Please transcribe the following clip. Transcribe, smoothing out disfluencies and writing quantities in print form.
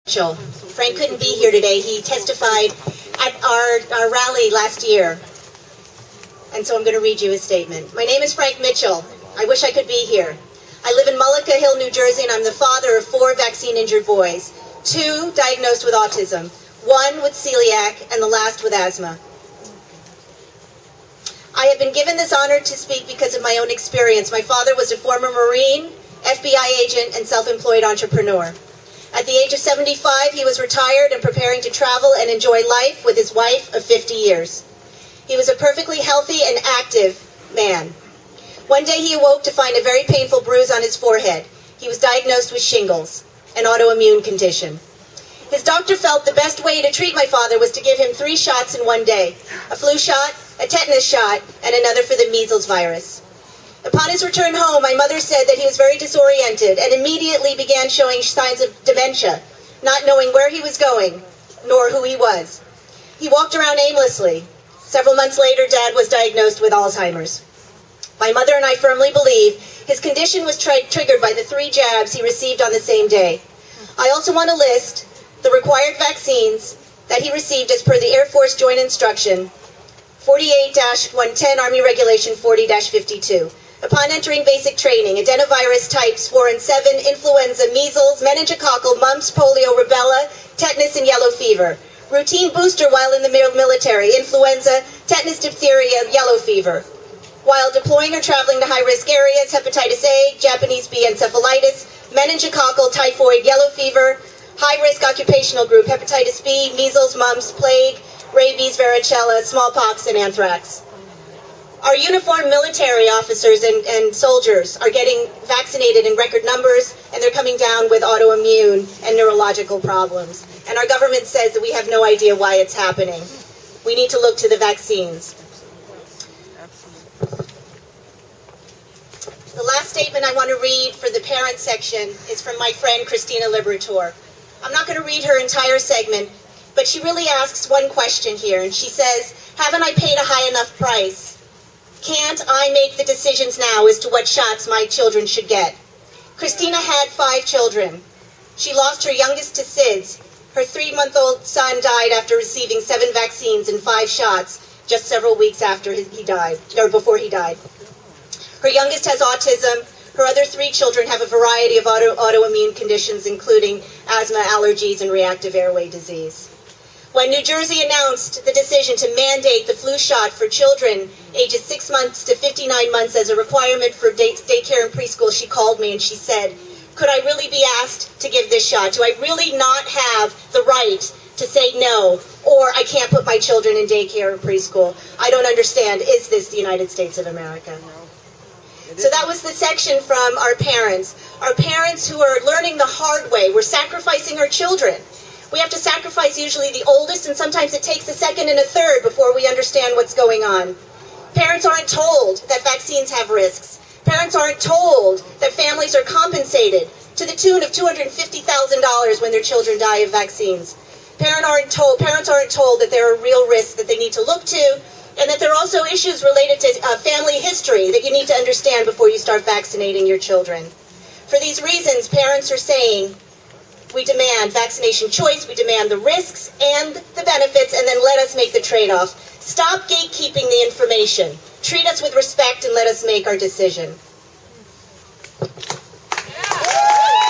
Frank couldn't be here today. He testified at our rally last year. And so I'm going to read you his statement. My name is Frank Mitchell. I wish I could be here. I live in Mullica Hill, New Jersey, and I'm the father of 4 vaccine-injured boys, 2 diagnosed with autism, 1 with celiac, and the last with asthma. I have been given this honor to speak because of my own experience. My father was a former Marine, FBI agent, and self-employed entrepreneur. At the age of 75, he was retired and preparing to travel and enjoy life with his wife of 50 years. He was a perfectly healthy and active man. One day he awoke to find a very painful bruise on his forehead. He was diagnosed with shingles, an autoimmune condition. His doctor felt the best way to treat my father was to give him 3 shots in one day: a flu shot, a tetanus shot, and another for the measles virus. Upon his return home, my mother said that he was very disoriented and immediately began showing signs of dementia, not knowing where he was going, nor who he was. He walked around aimlessly. Several months later, Dad was diagnosed with Alzheimer's. My mother and I firmly believe his condition was triggered by the 3 jabs he received on the same day. I also want to list the required vaccines that he received as per the Air Force Joint Instruction 48-110 Army Regulation 40-52. Upon entering basic training, adenovirus types 4 and 7, influenza, measles, meningococcal, mumps, polio, rubella, tetanus, and yellow fever. Routine booster while in the military, influenza, tetanus, diphtheria, yellow fever. While deploying or traveling to high-risk areas, hepatitis A, Japanese B encephalitis, meningococcal, typhoid, yellow fever, high-risk occupational group, hepatitis B, measles, mumps, plague, rabies, varicella, smallpox, and anthrax. Our uniformed military officers and soldiers are getting vaccinated in record numbers, and they're coming down with autoimmune and neurological problems. And our government says that we have no idea why it's happening. We need to look to the vaccines. The last statement I want to read for the parent section is from my friend Christina Liberator. I'm not going to read her entire segment, but she really asks one question here, and she says, haven't I paid a high enough price? Can't I make the decisions now as to what shots my children should get? Christina had 5 children. She lost her youngest to SIDS. Her 3-month-old son died after receiving 7 vaccines and 5 shots just several weeks after he died, or before he died. Her youngest has autism. Her other 3 children have a variety of autoimmune conditions, including asthma, allergies, and reactive airway disease. When New Jersey announced the decision to mandate the flu shot for children ages 6 months to 59 months as a requirement for daycare and preschool, she called me and she said, could I really be asked to give this shot? Do I really not have the right to say no, or I can't put my children in daycare and preschool? I don't understand. Is this the United States of America? So that was the section from our parents who are learning the hard way. We're sacrificing our children. We have to sacrifice usually the oldest, and sometimes it takes a second and a third before we understand what's going on. Parents aren't told that vaccines have risks. Parents aren't told that families are compensated to the tune of $250,000 when their children die of vaccines. Parents aren't told that there are real risks that they need to look to, and that there are also issues related to family history that you need to understand before you start vaccinating your children. For these reasons, parents are saying, we demand vaccination choice, we demand the risks and the benefits, and then let us make the trade-off. Stop gatekeeping the information. Treat us with respect and let us make our decision. Yeah.